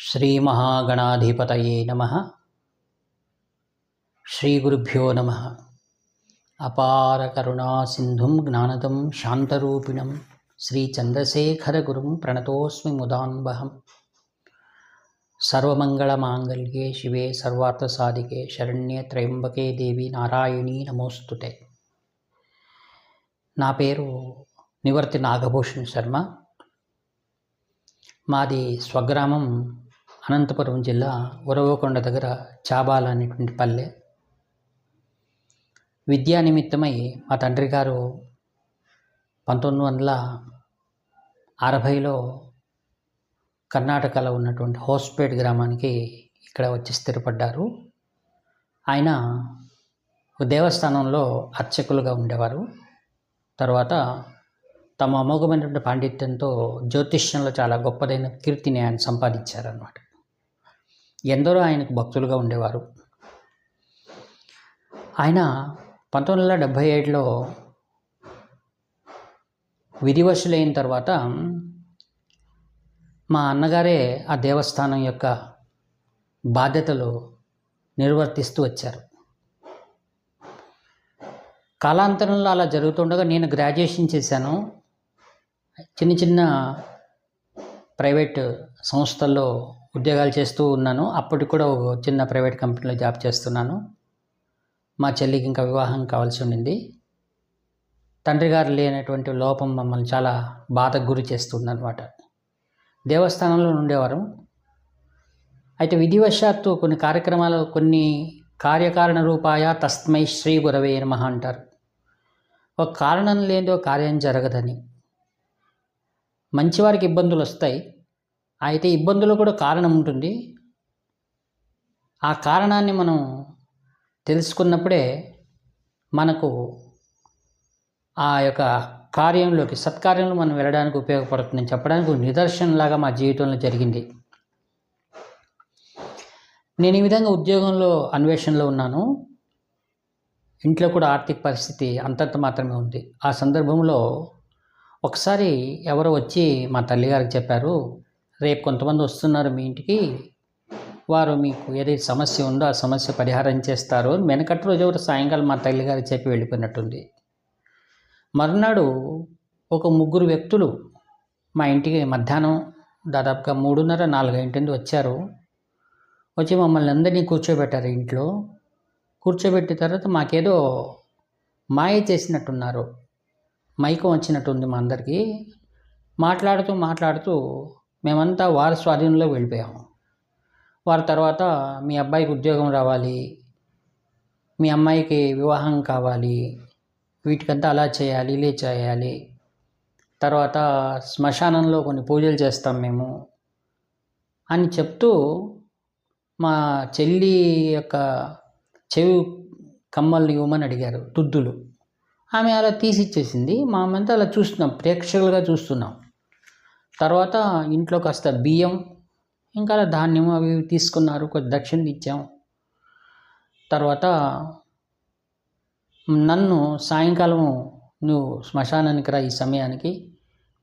శ్రీమహాగణాధిపతయే నమః. శ్రీగురుభ్యో నమః. అపార కరుణా సింధుం జ్ఞానదం శాంతరూపిణం శ్రీచంద్రశేఖరగురుం ప్రణతోస్మి ముదాన్వహం. సర్వమంగళమాంగళ్యే శివే సర్వార్థసాధికే శరణ్యే త్రయంబకే దేవి నారాయణీ నమోస్తుతే. నా పేరు నివర్తి నాగభూషణ్ శర్మ. మాది స్వగ్రామం అనంతపురం జిల్లా ఉరవకొండ దగ్గర చాబాల అనేటువంటి పల్లె. విద్యా నిమిత్తమై మా తండ్రి గారు 1960లో కర్ణాటకలో ఉన్నటువంటి హోస్పేట్ గ్రామానికి ఇక్కడ వచ్చి స్థిరపడ్డారు. ఆయన దేవస్థానంలో అర్చకులుగా ఉండేవారు. తర్వాత తమ అమోఘమైనటువంటి పాండిత్యంతో జ్యోతిష్యంలో చాలా గొప్పదైన కీర్తిని ఆయన సంపాదించారన్నమాట. ఎందరో ఆయనకు భక్తులుగా ఉండేవారు. ఆయన 1977లో విధివశులైన తర్వాత మా అన్నగారే ఆ దేవస్థానం యొక్క బాధ్యతలు నిర్వర్తిస్తూ వచ్చారు. కాలాంతరంలో అలా జరుగుతుండగా నేను గ్రాడ్యుయేషన్ చేశాను. చిన్న చిన్న ప్రైవేట్ సంస్థల్లో ఉద్యోగాలు చేస్తూ ఉన్నాను. అప్పటికి కూడా ఒక చిన్న ప్రైవేట్ కంపెనీలో జాబ్ చేస్తున్నాను. మా చెల్లికి ఇంకా వివాహం కావాల్సి ఉండింది. తండ్రి గారు లేనటువంటి లోపం మమ్మల్ని చాలా బాధకు గురి చేస్తుందన్నమాట. దేవస్థానంలో ఉండేవారు. అయితే విధివశాత్తు కొన్ని కార్యక్రమాలు, కొన్ని కార్యకారణ రూపాయ తస్మై శ్రీ గురవే నమః అంటారు. ఒక కారణం లేదో కార్యం జరగదని. మంచివారికి ఇబ్బందులు వస్తాయి. అయితే ఇబ్బందులు కూడా కారణం ఉంటుంది. ఆ కారణాన్ని మనం తెలుసుకున్నప్పుడే మనకు ఆ యొక్క కార్యంలోకి, సత్కార్యంలో మనం వెళ్ళడానికి ఉపయోగపడుతుందని చెప్పడానికి ఒక నిదర్శనంలాగా మా జీవితంలో జరిగింది. నేను ఈ విధంగా ఉద్యోగంలో అన్వేషణలో ఉన్నాను. ఇంట్లో కూడా ఆర్థిక పరిస్థితి అంతంత మాత్రమే ఉంది. ఆ సందర్భంలో ఒకసారి ఎవరో వచ్చి మా తల్లిగారికి చెప్పారు, రేపు కొంతమంది వస్తున్నారు మీ ఇంటికి, వారు మీకు ఏదైతే సమస్య ఉందో ఆ సమస్య పరిహారం చేస్తారు. వెనకటి రోజు ఎవరు సాయంకాలం మా తల్లిగారికి చెప్పి వెళ్ళిపోయినట్టుంది. మరునాడు ఒక 3 వ్యక్తులు మా ఇంటికి మధ్యాహ్నం దాదాపుగా 3:30-4 వచ్చారు. వచ్చి మమ్మల్ని అందరినీ కూర్చోబెట్టారు ఇంట్లో. కూర్చోబెట్టిన తర్వాత మాకేదో మాయ చేసినట్టున్నారు. మైకం వచ్చినట్టుంది మా అందరికీ. మాట్లాడుతూ మేమంతా వారి స్వాధీనంలో వెళ్ళిపోయాము. వారి తర్వాత మీ అబ్బాయికి ఉద్యోగం రావాలి, మీ అమ్మాయికి వివాహం కావాలి, వీటికంతా అలా చేయాలి, ఇలా చేయాలి, తర్వాత శ్మశానంలో కొన్ని పూజలు చేస్తాం మేము అని చెప్తూ మా చెల్లి యొక్క చెవి కమ్మల్ని ఇవ్వమని అడిగారు, దుద్దులు. ఆమె అలా తీసిచ్చేసింది. మా అమ్మంతా అలా చూస్తున్నాం, ప్రేక్షకులుగా చూస్తున్నాం. తర్వాత ఇంట్లో కాస్త బియ్యం, ఇంకా అలా ధాన్యం అవి తీసుకున్నారు. కొద్ది దక్షిణ ఇచ్చాం. తర్వాత నన్ను సాయంకాలం నువ్వు శ్మశానానికి రా, ఈ సమయానికి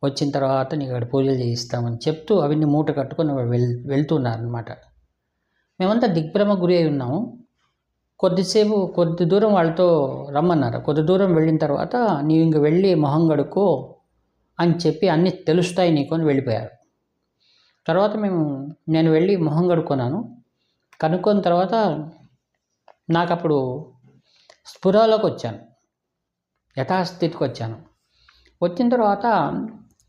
వచ్చిన తర్వాత నీకు అక్కడ పూజలు చేయిస్తామని చెప్తూ అవన్నీ మూట కట్టుకొని వెళ్తున్నారనమాట. మేమంతా దిగ్భ్రమ గురి అయి ఉన్నాము. కొద్ది దూరం వాళ్ళతో రమ్మన్నారు. కొద్ది దూరం వెళ్ళిన తర్వాత నీవు ఇంక వెళ్ళి మొహం కడుక్కో అని చెప్పి అన్నీ తెలుస్తాయి నీకు అని వెళ్ళిపోయారు. తర్వాత నేను వెళ్ళి మొహం కనుక్కున్న తర్వాత నాకు అప్పుడు స్ఫురలోకి వచ్చాను, యథాస్థితికి వచ్చాను. వచ్చిన తర్వాత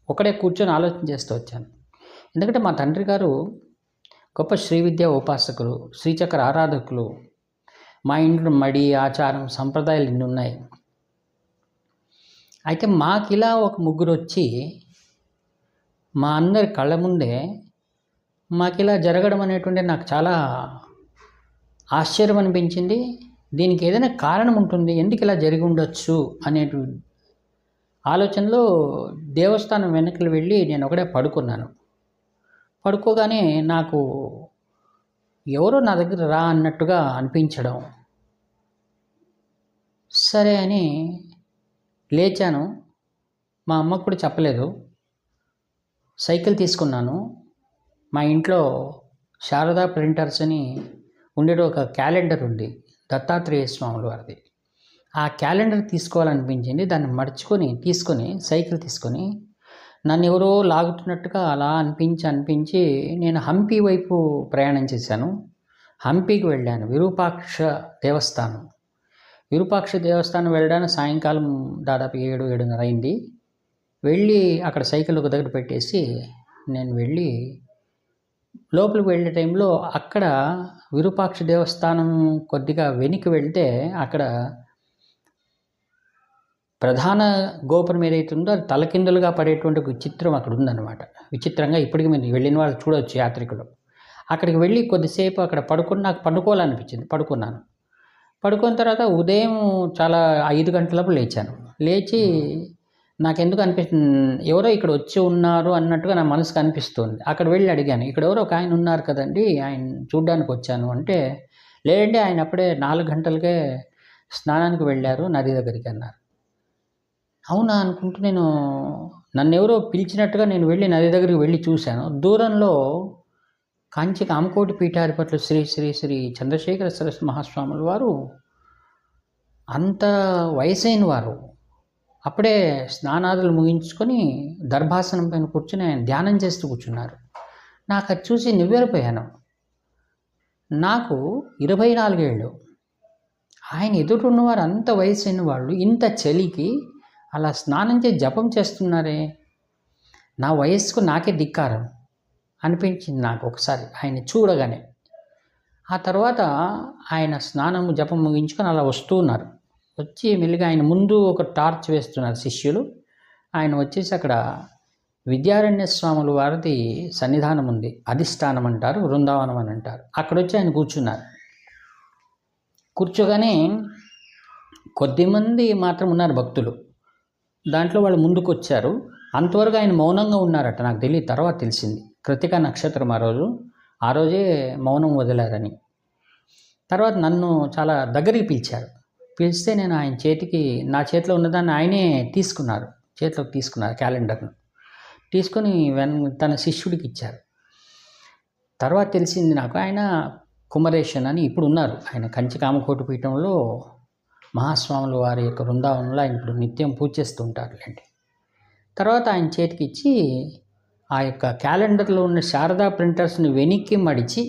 ఒకడే కూర్చొని ఆలోచన చేస్తూ వచ్చాను. ఎందుకంటే మా తండ్రి గారు గొప్ప శ్రీ విద్యా ఉపాసకులు, శ్రీచక్ర ఆరాధకులు. మా ఇంట్లో మడి, ఆచారం, సంప్రదాయాలు ఇన్ని ఉన్నాయి. అయితే మాకు ఇలా ఒక 3 వచ్చి మా అందరి కళ్ళ ముందే మాకు ఇలా జరగడం అనేటువంటి నాకు చాలా ఆశ్చర్యం అనిపించింది. దీనికి ఏదైనా కారణం ఉంటుంది, ఎందుకు ఇలా జరిగి ఉండొచ్చు అనేటువంటి ఆలోచనలో దేవస్థానం వెనక్కి వెళ్ళి నేను ఒకడే పడుకున్నాను. పడుకోగానే నాకు ఎవరో నా దగ్గర రా అన్నట్టుగా అనిపించడం. సరే అని లేచాను. మా అమ్మకు కూడా చెప్పలేదు. సైకిల్ తీసుకున్నాను. మా ఇంట్లో శారదా ప్రింటర్స్ అని ఉండేటి ఒక క్యాలెండర్ ఉంది, దత్తాత్రేయ స్వాముల వారిది. ఆ క్యాలెండర్ తీసుకోవాలనిపించింది. దాన్ని తీసుకొని సైకిల్ తీసుకొని నన్ను ఎవరో లాగుతున్నట్టుగా అలా అనిపించి నేను హంపి వైపు ప్రయాణం చేశాను. హంపికి వెళ్ళాను. విరూపాక్ష దేవస్థానం వెళ్ళడానికి సాయంకాలం దాదాపు 7-7:30 అయింది. వెళ్ళి అక్కడ సైకిల్ ఒక దగ్గర పెట్టేసి నేను వెళ్ళి లోపలికి వెళ్ళే టైంలో అక్కడ విరూపాక్ష దేవస్థానం కొద్దిగా వెనక్కి వెళ్తే అక్కడ ప్రధాన గోపురం ఏదైతే ఉందో అది తలకిందులుగా పడేటువంటి ఒక చిత్రం అక్కడ ఉందన్నమాట. విచిత్రంగా ఇప్పటికీ మీరు వెళ్ళిన వాళ్ళు చూడవచ్చు, యాత్రికులు. అక్కడికి వెళ్ళి కొద్దిసేపు అక్కడ నాకు పండుకోవాలనిపించింది. పడుకున్న తర్వాత ఉదయం చాలా 5 గంటలప్పుడు లేచాను. లేచి నాకెందుకు ఎవరో ఇక్కడ వచ్చి ఉన్నారు అన్నట్టుగా నా మనసుకు అనిపిస్తుంది. అక్కడ వెళ్ళి అడిగాను, ఇక్కడ ఎవరో ఒక ఆయన ఉన్నారు కదండి, ఆయన చూడ్డానికి వచ్చాను అంటే, లేదండి ఆయన అప్పుడే 4 గంటలకే స్నానానికి వెళ్ళారు నది దగ్గరికి అన్నారు. అవునా అనుకుంటూ నన్నెవరో పిలిచినట్టుగా నేను వెళ్ళి నది దగ్గరికి వెళ్ళి చూశాను. దూరంలో కాంచి కామకోటి పీఠాధిపతులు శ్రీ శ్రీ శ్రీ చంద్రశేఖర సరస్వతి మహాస్వాముల వారు, అంత వయసైన వారు, అప్పుడే స్నానాదులు ముగించుకొని దర్భాసనం పైన కూర్చొని ఆయన ధ్యానం చేస్తూ కూర్చున్నారు. నాకు అది చూసి నివ్వెరపోయాను. నాకు 24 ఏళ్ళు, ఆయన ఎదురున్నవారు అంత వయసైన వాళ్ళు ఇంత చలికి అలా స్నానం చేసి జపం చేస్తున్నారే, నా వయస్సుకు నాకే ధిక్కారం అనిపించింది నాకు ఒకసారి ఆయన చూడగానే. ఆ తర్వాత ఆయన స్నానము జపం ముగించుకొని అలా వస్తూ ఉన్నారు. వచ్చి మెల్లిగా ఆయన ముందు ఒక టార్చ్ వేస్తున్నారు శిష్యులు. ఆయన వచ్చేసి అక్కడ విద్యారణ్య స్వాముల వారిది సన్నిధానం ఉంది, అధిష్టానం అంటారు, బృందావనం అని అంటారు. అక్కడ వచ్చి ఆయన కూర్చున్నారు. కూర్చోగానే కొద్దిమంది మాత్రం ఉన్నారు భక్తులు, దాంట్లో వాళ్ళు ముందుకు వచ్చారు. అంతవరకు ఆయన మౌనంగా ఉన్నారట. నాకు తెలియదు, తర్వాత తెలిసింది. కృతికా నక్షత్రం ఆ రోజే మౌనం వదిలారని. తర్వాత నన్ను చాలా దగ్గరికి పిలిస్తే నేను ఆయన నా చేతిలో ఉన్నదాన్ని ఆయనే చేతిలోకి తీసుకున్నారు క్యాలెండర్ను. తీసుకొని తన శిష్యుడికి ఇచ్చారు. తర్వాత తెలిసింది నాకు, ఆయన కుమరేషన్ అని ఇప్పుడు ఉన్నారు. ఆయన కంచి కామకోటి పీఠంలో మహాస్వాముల వారి యొక్క బృందావనంలో ఆయన ఇప్పుడు నిత్యం పూజ చేస్తూ ఉంటారులేండి. తర్వాత ఆయన చేతికి ఇచ్చి ఆ యొక్క క్యాలెండర్లో ఉన్న శారదా ప్రింటర్స్ని వెనక్కి మడిచి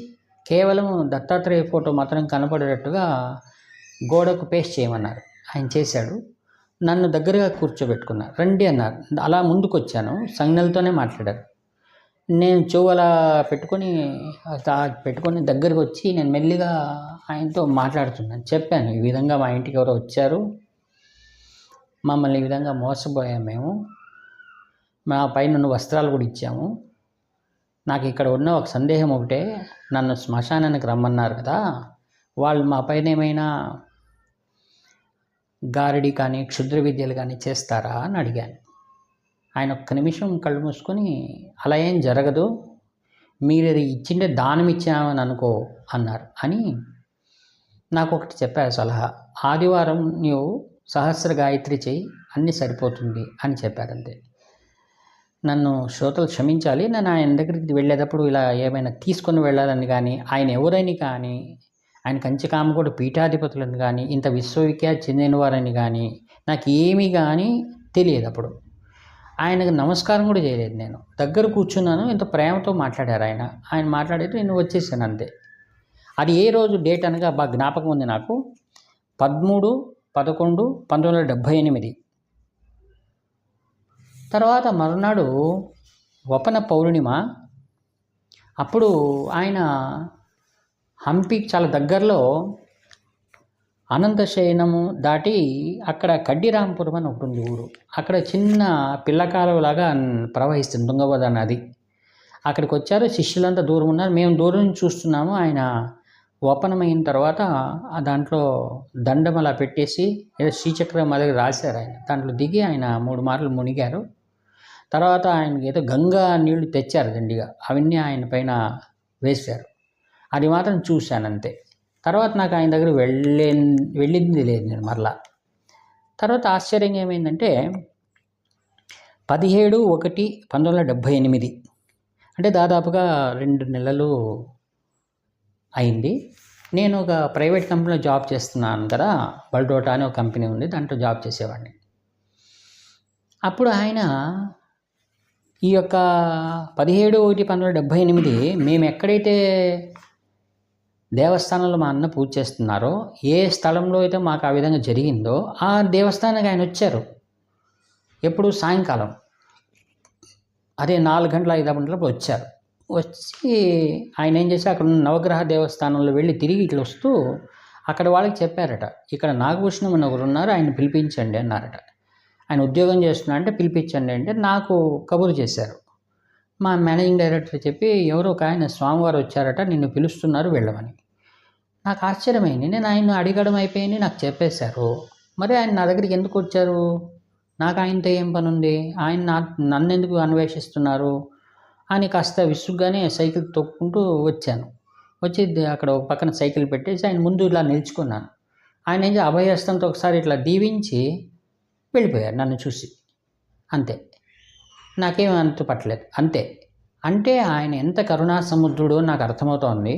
కేవలం దత్తాత్రేయ ఫోటో మాత్రం కనపడేటట్టుగా గోడకు పేస్ట్ చేయమన్నారు. ఆయన చేశాడు. నన్ను దగ్గరగా కూర్చోబెట్టుకున్నారు. రండి అన్నారు. అలా ముందుకు వచ్చాను. సంజ్ఞలతోనే మాట్లాడారు. నేను చెవు అలా పెట్టుకొని దగ్గరకు వచ్చి నేను మెల్లిగా ఆయనతో మాట్లాడుతున్నాను. చెప్పాను, ఈ విధంగా మా ఇంటికి ఎవరో వచ్చారు, మమ్మల్ని ఈ విధంగా మోసపోయాము మేము, మా పైన వస్త్రాలు కూడా ఇచ్చాము, నాకు ఇక్కడ ఉన్న ఒక సందేహం ఒకటే, నన్ను శ్మశానానికి రమ్మన్నారు కదా, వాళ్ళు మా పైన ఏమైనా గారడి కానీ క్షుద్ర విద్యలు కానీ చేస్తారా అని అడిగాను. ఆయన ఒక్క నిమిషం కళ్ళు మూసుకొని, అలా ఏం జరగదు, మీరు ఇచ్చిండే దానం ఇచ్చామని అనుకో అన్నారు. అని నాకు ఒకటి చెప్పారు సలహా, ఆదివారం నీవు సహస్ర గాయత్రి చేయి, అన్నీ సరిపోతుంది అని చెప్పారంతే. నన్ను శ్రోతలు క్షమించాలి, నేను ఆయన దగ్గరికి వెళ్ళేటప్పుడు ఇలా ఏమైనా తీసుకొని వెళ్ళాలని కానీ, ఆయన ఎవరైనా కానీ, ఆయన కంచి కామకోటి పీఠాధిపతులను కానీ, ఇంత విశ్వవిఖ్యాతి చెందినవారని కానీ నాకు ఏమీ కానీ తెలియదు. అప్పుడు ఆయనకు నమస్కారం కూడా చేయలేదు. నేను దగ్గర కూర్చున్నాను, ఇంత ప్రేమతో మాట్లాడారు ఆయన మాట్లాడేది నేను వచ్చేసాను అంతే. అది ఏ రోజు డేట్ అనగా బాగా జ్ఞాపకం ఉంది నాకు, 13/11/1978. తర్వాత మరునాడు వపన పౌర్ణిమ. అప్పుడు ఆయన హంపికి చాలా దగ్గరలో అనంతశయనము దాటి అక్కడ కడ్డిరాంపురం అని ఒకటి ఉంది ఊరు. అక్కడ చిన్న పిల్లకాలువలాగా ప్రవహిస్తుంది తుంగభద్ర నది. అక్కడికి వచ్చారు. శిష్యులంతా దూరం ఉన్నారు, మేము దూరం నుంచి చూస్తున్నాము. ఆయన వపనమైన తర్వాత దాంట్లో దండం అలా పెట్టేసి ఏదో శ్రీచక్రం అది రాశారు. ఆయన దాంట్లో దిగి ఆయన 3 మార్లు మునిగారు. తర్వాత ఆయనకి ఏదో గంగా నీళ్లు తెచ్చారు దండిగా, అవన్నీ ఆయన పైన వేశారు. అది మాత్రం చూశానంతే. తర్వాత నాకు ఆయన దగ్గర వెళ్ళింది లేదు నేను మరలా. తర్వాత ఆశ్చర్యంగా ఏమైందంటే 17/1/1978, అంటే దాదాపుగా 2 నెలలు అయింది. నేను ఒక ప్రైవేట్ కంపెనీలో జాబ్ చేస్తున్నాను కదా, బల్డోటా అనే ఒక కంపెనీ ఉంది, దాంట్లో జాబ్ చేసేవాడిని. అప్పుడు ఆయన ఈ యొక్క 17/1/1978 మేము ఎక్కడైతే దేవస్థానంలో మా అన్న పూజ చేస్తున్నారో, ఏ స్థలంలో అయితే మాకు ఆ విధంగా జరిగిందో ఆ దేవస్థానానికి ఆయన వచ్చారు. ఎప్పుడు సాయంకాలం అదే 4 గంటల 5 గంటలప్పుడు వచ్చారు. వచ్చి ఆయన ఏం చేసి అక్కడ ఉన్న నవగ్రహ దేవస్థానంలో వెళ్ళి తిరిగి ఇట్లా వస్తూ అక్కడ వాళ్ళకి చెప్పారట, ఇక్కడ నాగభూషణం అని ఒకరు ఉన్నారు, ఆయన పిలిపించండి అన్నారట. ఆయన ఉద్యోగం చేస్తున్నా అంటే పిలిపించండి అంటే నాకు కబురు చేశారు. మా మేనేజింగ్ డైరెక్టర్ చెప్పి ఎవరో ఒక ఆయన స్వామివారు వచ్చారట, నిన్ను పిలుస్తున్నారు వెళ్ళమని. నాకు ఆశ్చర్యమైంది. నేను ఆయన అడగడం అయిపోయింది, నాకు చెప్పేశారు. మరి ఆయన నా దగ్గరికి ఎందుకు వచ్చారు? నాకు ఆయనతో ఏం పని ఉంది? ఆయన నన్ను ఎందుకు అన్వేషిస్తున్నారు అని కాస్త విసుగ్గానే సైకిల్ తొక్కుంటూ వచ్చాను. వచ్చి అక్కడ ఒక పక్కన సైకిల్ పెట్టేసి ఆయన ముందు ఇలా నిల్చుకున్నాను. ఆయన ఏం అభయహస్తంతో ఒకసారి ఇట్లా దీవించి వెళ్ళిపోయారు నన్ను చూసి. అంతే, నాకేం అంతు పట్టలేదు. అంతే. అంటే ఆయన ఎంత కరుణా సముద్రుడో నాకు అర్థమవుతోంది.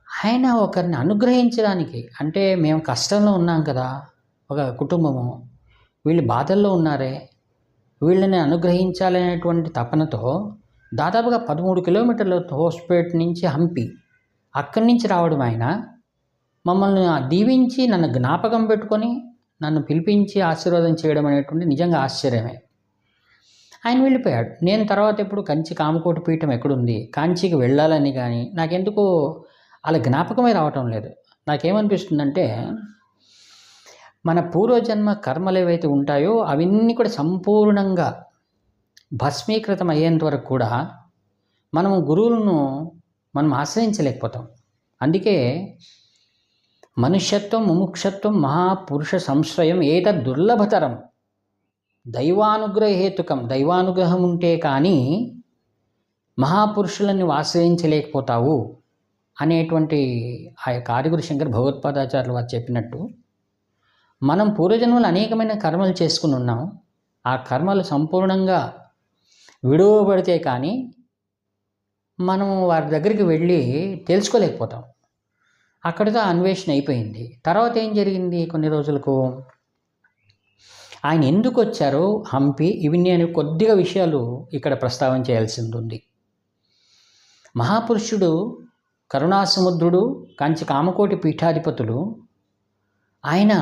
ఆయన ఒకరిని అనుగ్రహించడానికి, అంటే మేము కష్టంలో ఉన్నాం కదా, ఒక కుటుంబము, వీళ్ళు బాధల్లో ఉన్నారే, వీళ్ళని అనుగ్రహించాలనేటువంటి తపనతో దాదాపుగా 13 కిలోమీటర్లు హోస్పేట్ నుంచి హంపి, అక్కడి నుంచి రావడం ఆయన మమ్మల్ని దీవించి నన్ను జ్ఞాపకం పెట్టుకొని నన్ను పిలిపించి ఆశీర్వాదం చేయడం అనేటువంటి నిజంగా ఆశ్చర్యమే. ఆయన వెళ్ళిపోయాడు. నేను తర్వాత ఎప్పుడు కంచి కామకోటి పీఠం ఎక్కడుంది, కాంచీకి వెళ్ళాలని కానీ నాకెందుకో అలా జ్ఞాపకమే రావటం లేదు. నాకేమనిపిస్తుందంటే మన పూర్వజన్మ కర్మలు ఏవైతే ఉంటాయో అవన్నీ కూడా సంపూర్ణంగా భస్మీకృతం అయ్యేంత వరకు కూడా మనము గురువులను మనం ఆశ్రయించలేకపోతాం. అందుకే మనుష్యత్వం ముముక్షత్వం మహాపురుష సంశ్రయం ఏతద్ దుర్లభతరం దైవానుగ్రహేతుకం. దైవానుగ్రహం ఉంటే కానీ మహాపురుషులను ఆశ్రయించలేకపోతావు అనేటువంటి ఆ యొక్క ఆదిగురు శంకర భగవత్పాదాచార్యులు వారు చెప్పినట్టు మనం పూర్వజన్మలు అనేకమైన కర్మలు చేసుకుని ఉన్నాం. ఆ కర్మలు సంపూర్ణంగా విడువబడితే కానీ మనము వారి దగ్గరికి వెళ్ళి తెలుసుకోలేకపోతాం. అక్కడితో అన్వేషణ అయిపోయింది. తర్వాత ఏం జరిగింది? కొన్ని రోజులకు ఆయన ఎందుకు వచ్చారో హంపి, ఇవి నేను కొద్దిగా విషయాలు ఇక్కడ ప్రస్తావన చేయాల్సింది ఉంది. మహాపురుషుడు, కరుణాసముద్రుడు, కంచి కామకోటి పీఠాధిపతులు, ఆయన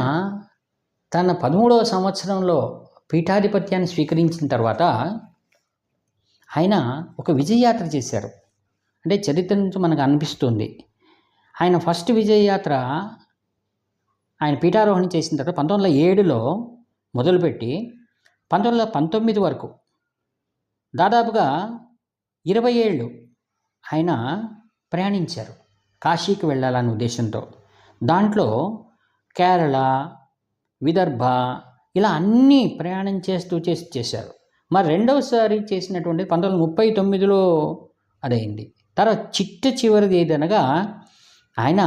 తన 13వ సంవత్సరంలో పీఠాధిపత్యాన్ని స్వీకరించిన తర్వాత ఆయన ఒక విజయయాత్ర చేశారు. అంటే చరిత్ర నుంచి మనకు అనిపిస్తుంది. ఆయన ఫస్ట్ విజయయాత్ర ఆయన పీఠారోహణ చేసిన తర్వాత 1907లో మొదలుపెట్టి 1919 వరకు దాదాపుగా 20 ఏళ్ళు ఆయన ప్రయాణించారు కాశీకి వెళ్ళాలనే ఉద్దేశంతో. దాంట్లో కేరళ, విదర్భ ఇలా అన్నీ ప్రయాణం చేశారు. మరి రెండవసారి చేసినటువంటి 1939లో అదైంది. తర్వాత చివరిది ఏదనగా ఆయన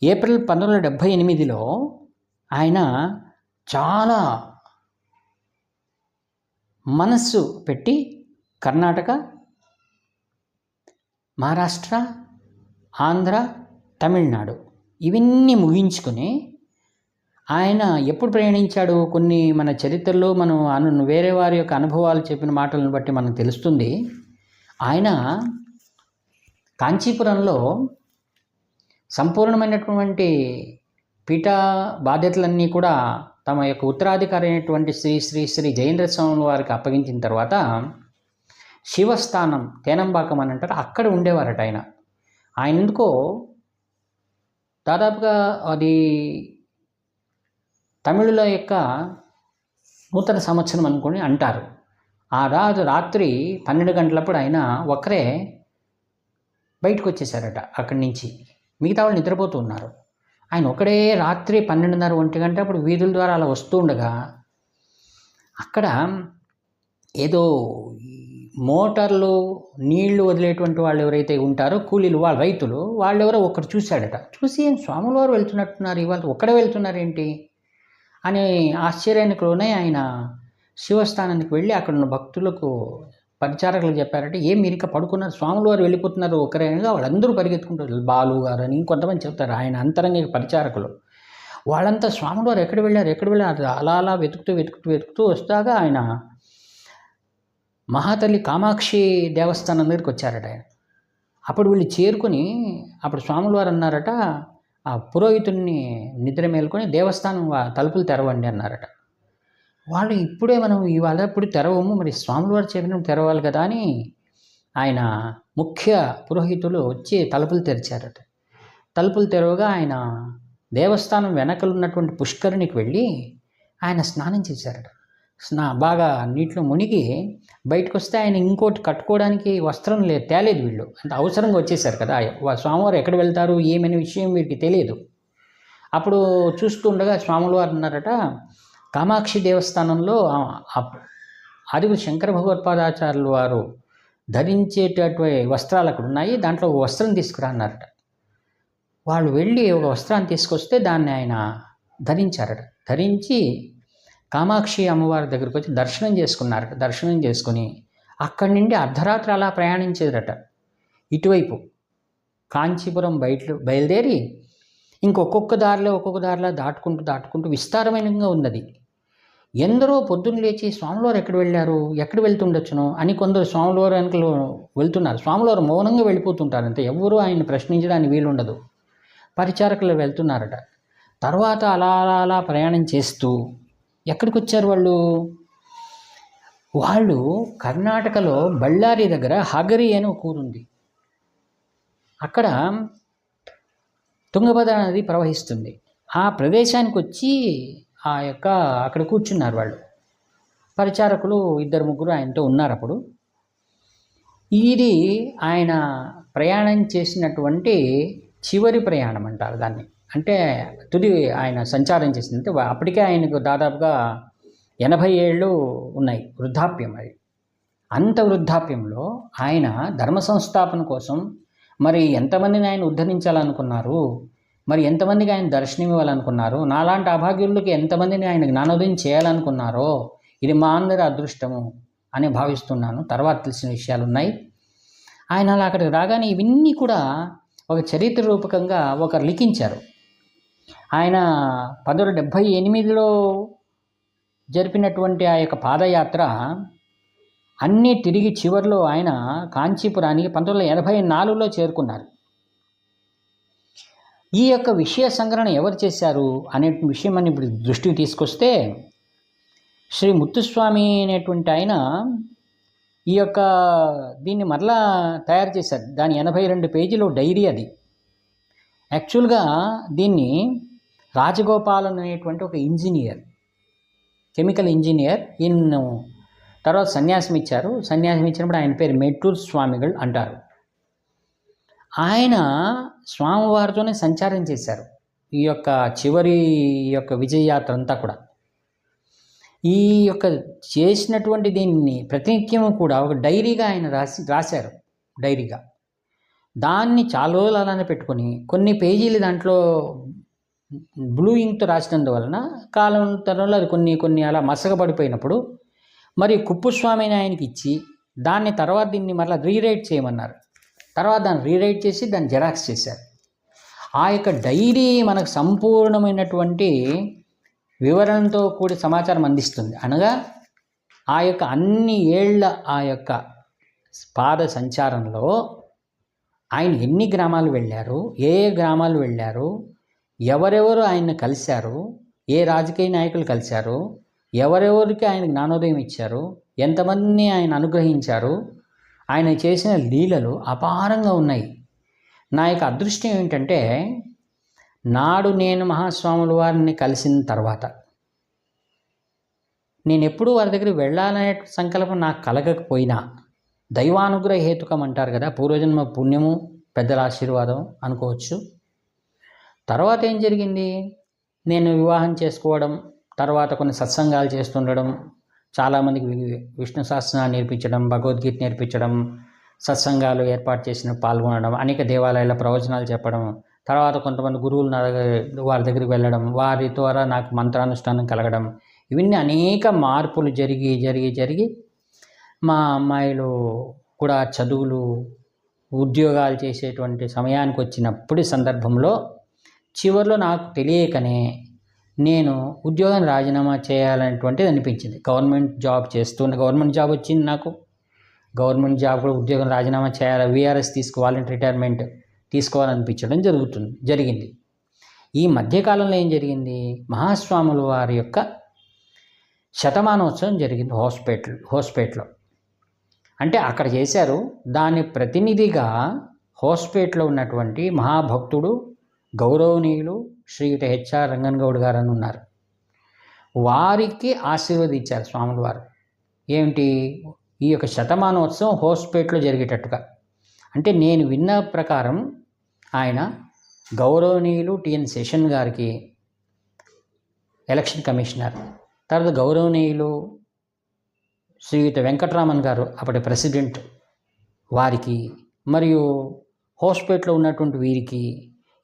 ఏప్రిల్ 1978లో ఆయన చాలా మనస్సు పెట్టి కర్ణాటక, మహారాష్ట్ర, ఆంధ్ర, తమిళనాడు ఇవన్నీ ముగించుకొని ఆయన ఎప్పుడు ప్రయాణించాడు? కొన్ని మన చరిత్రలో మనం వేరే వారి యొక్క అనుభవాలు చెప్పిన మాటలను బట్టి మనకు తెలుస్తుంది. ఆయన కాంచీపురంలో సంపూర్ణమైనటువంటి పీఠ బాధ్యతలన్నీ కూడా తమ యొక్క ఉత్తరాధికారి అయినటువంటి శ్రీ శ్రీ శ్రీ జయేంద్ర స్వామి వారికి అప్పగించిన తర్వాత శివస్థానం తేనంబాకం అని అంటారు, అక్కడ ఉండేవారట ఆయన. ఆయన ఎందుకో దాదాపుగా అది తమిళుల యొక్క నూతన సంవత్సరం అనుకొని అంటారు. ఆ రాత్రి 12 గంటలప్పుడు ఆయన ఒక్కరే బయటకు వచ్చేసారట అక్కడి నుంచి. మిగతా వాళ్ళు నిద్రపోతూ ఉన్నారు. ఆయన ఒకడే రాత్రి 12:30, 1 గంట అప్పుడు వీధుల ద్వారా అలా వస్తూ ఉండగా అక్కడ ఏదో మోటార్లు నీళ్లు వదిలేటువంటి వాళ్ళు ఎవరైతే ఉంటారో కూలీలు, వాళ్ళ రైతులు, వాళ్ళెవరో ఒకరు చూశాడట. చూసి స్వాముల వారు వెళ్తున్నట్టున్నారు, ఇవాళ ఒక్కడే వెళ్తున్నారేంటి అని ఆశ్చర్యానికి లోనే ఆయన శివస్థానానికి వెళ్ళి అక్కడ ఉన్న భక్తులకు పరిచారకులు చెప్పారంటే, ఏం మీరు ఇంకా పడుకున్నారు, స్వాములు వారు వెళ్ళిపోతున్నారు ఒకరేగా, వాళ్ళందరూ పరిగెత్తుకుంటారు. బాలు గారు అని ఇంకొంతమంది చెప్తారు, ఆయన అంతరంగ పరిచారకులు. వాళ్ళంతా స్వాములు వారు ఎక్కడ వెళ్ళారు అలా అలా వెతుకుతూ వస్తాగా ఆయన మహాతల్లి కామాక్షి దేవస్థానం దగ్గరికి వచ్చారట ఆయన. అప్పుడు వీళ్ళు చేరుకుని, అప్పుడు స్వాములు వారు అన్నారట, ఆ పురోహితుడిని నిద్ర మేలుకొని దేవస్థానం తలుపులు తెరవండి అన్నారట. వాళ్ళు ఇప్పుడే మనం ఇవాళ ఇప్పుడు తెరవము, మరి స్వాములు వారు చెప్పినప్పుడు తెరవాలి కదా అని ఆయన ముఖ్య పురోహితులు వచ్చి తలుపులు తెరిచారట. తలుపులు తెరవగా ఆయన దేవస్థానం వెనకలు ఉన్నటువంటి పుష్కరిణికి వెళ్ళి ఆయన స్నానం చేశారట. బాగా నీటిలో మునిగి బయటకు వస్తే ఆయన ఇంకోటి కట్టుకోవడానికి వస్త్రం తేలేదు. వీళ్ళు అంత అవసరంగా వచ్చేసారు కదా, స్వామివారు ఎక్కడ వెళ్తారు ఏమనే విషయం వీరికి తెలియదు. అప్పుడు చూస్తూ ఉండగా స్వాములు వారు అన్నారట, కామాక్షి దేవస్థానంలో ఆదిగురు శంకర భగవత్పాదాచార్యులు వారు ధరించేటటువంటి వస్త్రాలు అక్కడ ఉన్నాయి, దాంట్లో ఒక వస్త్రం తీసుకురా అన్నారట. వాళ్ళు వెళ్ళి ఒక వస్త్రాన్ని తీసుకొస్తే దాన్ని ఆయన ధరించారట. ధరించి కామాక్షి అమ్మవారి దగ్గరికి వచ్చి దర్శనం చేసుకున్నారట. దర్శనం చేసుకుని అక్కడి నుండి అర్ధరాత్రి అలా ప్రయాణించేదట ఇటువైపు కాంచీపురం బయలుదేరి ఒక్కొక్క దారిలో దాటుకుంటూ విస్తారమైనగా ఉన్నది. ఎందరో పొద్దున్న లేచి స్వామివారు ఎక్కడ వెళ్తుండొచ్చును అని కొందరు స్వామివారు వెనకలు వెళ్తున్నారు. స్వామివారు మౌనంగా వెళ్ళిపోతుంటారు, అంతే, ఎవరూ ఆయన ప్రశ్నించడానికి వీలుండదు. పరిచారకులు వెళ్తున్నారట. తర్వాత అలా ప్రయాణం చేస్తూ ఎక్కడికి వచ్చారు వాళ్ళు కర్ణాటకలో బళ్ళారి దగ్గర హగరి అని ఒక ఊరుంది. అక్కడ తుంగభద్ర నది ప్రవహిస్తుంది. ఆ ప్రదేశానికి వచ్చి అక్కడ కూర్చున్నారు వాళ్ళు. పరిచారకులు 2-3 ఆయనతో ఉన్నారు. అప్పుడు ఇది ఆయన ప్రయాణం చేసినటువంటి చివరి ప్రయాణం అంటారు దాన్ని. అంటే తుది ఆయన సంచారం చేసిందంటే అప్పటికే ఆయనకు దాదాపుగా 80 ఏళ్ళు ఉన్నాయి, వృద్ధాప్యం. అది అంత వృద్ధాప్యంలో ఆయన ధర్మ సంస్థాపన కోసం మరి ఎంతమందిని ఆయన ఉద్ధరించాలనుకున్నారు, మరి ఎంతమందికి ఆయన దర్శనం ఇవ్వాలనుకున్నారు, నాలాంటి అభాగ్యులకి ఎంతమందిని ఆయన జ్ఞానోదయం చేయాలనుకున్నారో ఇది మా అందరి అదృష్టము అని భావిస్తున్నాను. తర్వాత తెలిసిన విషయాలు ఉన్నాయి. ఆయన అలా అక్కడికి రాగానే ఇవన్నీ కూడా ఒక చరిత్ర రూపకంగా ఒకరు లిఖించారు. ఆయన 1978లో జరిపినటువంటి ఆ యొక్క పాదయాత్ర అన్నీ తిరిగి చివరిలో ఆయన కాంచీపురానికి 1984లో చేరుకున్నారు. ఈ యొక్క విషయ సంగ్రహణ ఎవరు చేశారు అనే విషయం అని ఇప్పుడు దృష్టికి తీసుకొస్తే, శ్రీ ముత్తుస్వామి అనేటువంటి ఆయన దీన్ని మరలా తయారు చేశారు. దాని 82 పేజీలో డైరీ అది. యాక్చువల్గా దీన్ని రాజగోపాలన్ అనేటువంటి ఒక ఇంజనీర్, కెమికల్ ఇంజనీర్, తర్వాత సన్యాసం ఇచ్చినప్పుడు ఆయన పేరు మెట్టూరు స్వామిగల్ అంటారు. ఆయన స్వామివారితోనే సంచారం చేశారు ఈ యొక్క చివరి విజయయాత్ర అంతా కూడా. ఈ చేసినటువంటి దీన్ని ప్రతినిత్యము కూడా ఒక డైరీగా ఆయన రాశారు. డైరీగా దాన్ని చాలా రోజులు అలానే పెట్టుకొని కొన్ని పేజీలు దాంట్లో బ్లూ ఇంక్తో రాసినందువలన కాలాంతరంలో అది కొన్ని అలా మసకబడిపోయినప్పుడు మరి కుప్పుస్వామిని ఆయనకి ఇచ్చి దాన్ని తర్వాత దీన్ని మరలా రీరైట్ చేయమన్నారు. తర్వాత దాన్ని రీరైట్ చేసి దాన్ని జెరాక్స్ చేశారు. ఆ యొక్క డైరీ మనకు సంపూర్ణమైనటువంటి వివరణతో కూడి సమాచారం అందిస్తుంది. అనగా ఆ యొక్క అన్ని ఏళ్ల ఆ యొక్క పాద సంచారంలో ఆయన ఎన్ని గ్రామాలు వెళ్ళారు, ఏ గ్రామాలు వెళ్ళారు, ఎవరెవరు ఆయన్ని కలిశారు, ఏ రాజకీయ నాయకులు కలిశారు, ఎవరెవరికి ఆయన జ్ఞానోదయం ఇచ్చారు, ఎంతమందిని ఆయన అనుగ్రహించారు, ఆయన చేసిన లీలలు అపారంగా ఉన్నాయి. నా యొక్క అదృష్టం ఏమిటంటే, నాడు నేను మహాస్వాముల వారిని కలిసిన తర్వాత నేను ఎప్పుడూ వారి దగ్గరికి వెళ్ళాలనే సంకల్పం నాకు కలగకపోయినా దైవానుగ్రహ హేతుకం అంటారు కదా, పూర్వజన్మ పుణ్యము, పెద్దల ఆశీర్వాదం అనుకోవచ్చు. తర్వాత ఏం జరిగింది, నేను వివాహం చేసుకోవడం, తర్వాత కొన్ని సత్సంగాలు చేస్తుండడం, చాలామందికి విష్ణు సహస్రనామం నేర్పించడం, భగవద్గీత నేర్పించడం, సత్సంగాలు ఏర్పాటు చేసిన పాల్గొనడం, అనేక దేవాలయాల ప్రవచనాలు చెప్పడం, తర్వాత కొంతమంది గురువులు వారి దగ్గరికి వెళ్ళడం, వారి ద్వారా నాకు మంత్రానుష్ఠానం కలగడం, ఇవన్నీ అనేక మార్పులు జరిగి మా అమ్మాయిలు కూడా చదువులు ఉద్యోగాలు చేసేటువంటి సమయానికి వచ్చినప్పుడు సందర్భంలో చివరిలో నాకు తెలియకనే నేను ఉద్యోగాన్ని రాజీనామా చేయాలనేటువంటిది అనిపించింది. గవర్నమెంట్ జాబ్ వచ్చింది నాకు. గవర్నమెంట్ జాబ్ కూడా ఉద్యోగం రాజీనామా చేయాలి, వీఆర్ఎస్ వాలంటరీ రిటైర్మెంట్ తీసుకోవాలనిపించడం జరిగింది. ఈ మధ్యకాలంలో ఏం జరిగింది, మహాస్వాముల వారి యొక్క శతమానోత్సవం జరిగింది హోస్పేట్లో. అంటే అక్కడ చేశారు. దాని ప్రతినిధిగా హోస్పేట్లో ఉన్నటువంటి మహాభక్తుడు గౌరవనీయులు శ్రీయుత హెచ్ఆర్ రంగన్ గౌడ్ గారు అని ఉన్నారు. వారికి ఆశీర్వదించారు స్వాముల వారు. ఏమిటి, ఈ యొక్క శతమానోత్సవం హోస్పేట్లో జరిగేటట్టుగా. అంటే నేను విన్న ప్రకారం ఆయన గౌరవనీయులు టిఎన్ శేషన్ గారికి ఎలక్షన్ కమిషనర్, తర్వాత గౌరవనీయులు శ్రీయుత వెంకటరామన్ గారు అప్పటి ప్రెసిడెంట్ వారికి, మరియు హోస్పేట్లో ఉన్నటువంటి వీరికి,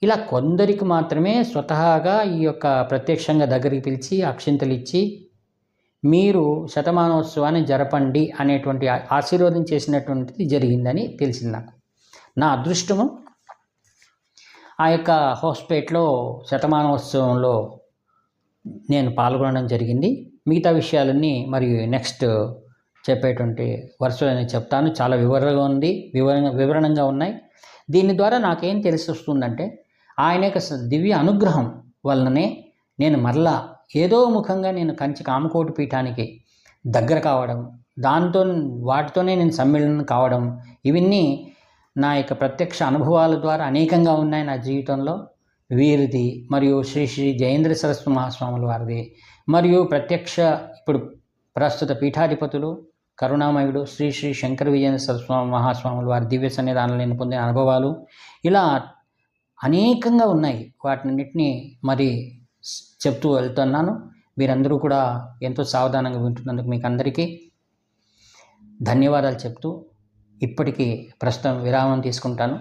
ఇలా కొందరికి మాత్రమే స్వతహాగా ఈ యొక్క ప్రత్యక్షంగా దగ్గరికి పిలిచి అక్షింతలు ఇచ్చి మీరు శతమానోత్సవాన్ని జరపండి అనేటువంటి ఆశీర్వాదం చేసినటువంటిది జరిగిందని తెలిసింది నాకు. నా అదృష్టము ఆ యొక్క హోస్పేట్లో శతమానోత్సవంలో నేను పాల్గొనడం జరిగింది. మిగతా విషయాలన్నీ మరియు నెక్స్ట్ చెప్పేటువంటి వరుసలో నేను చెప్తాను. చాలా వివరణంగా ఉన్నాయి. దీని ద్వారా నాకేం తెలిసి వస్తుందంటే ఆయన యొక్క దివ్య అనుగ్రహం వలననే నేను మరలా ఏదో ముఖంగా నేను కంచి కామకోటి పీఠానికి దగ్గర కావడం, వాటితోనే నేను సమ్మేళనం కావడం, ఇవన్నీ నా యొక్క ప్రత్యక్ష అనుభవాల ద్వారా అనేకంగా ఉన్నాయి నా జీవితంలో. వీరిది మరియు శ్రీ శ్రీ జయేంద్ర సరస్వతి మహాస్వాముల వారిది, మరియు ప్రత్యక్ష ఇప్పుడు ప్రస్తుత పీఠాధిపతులు కరుణామయుడు శ్రీ శ్రీ శంకర విజయేంద్ర సరస్వతి మహాస్వాముల వారి దివ్య సన్నిధానంలో నేను పొందిన అనుభవాలు ఇలా అనేకంగా ఉన్నాయి. వాటిన్నిటిని మరి చెప్తూ వెళ్తున్నాను. మీరందరూ కూడా ఎంతో సావధానంగా వింటున్నందుకు మీకు అందరికీ ధన్యవాదాలు చెప్తూ ఇప్పటికీ ప్రస్తుతం విరామం తీసుకుంటాను.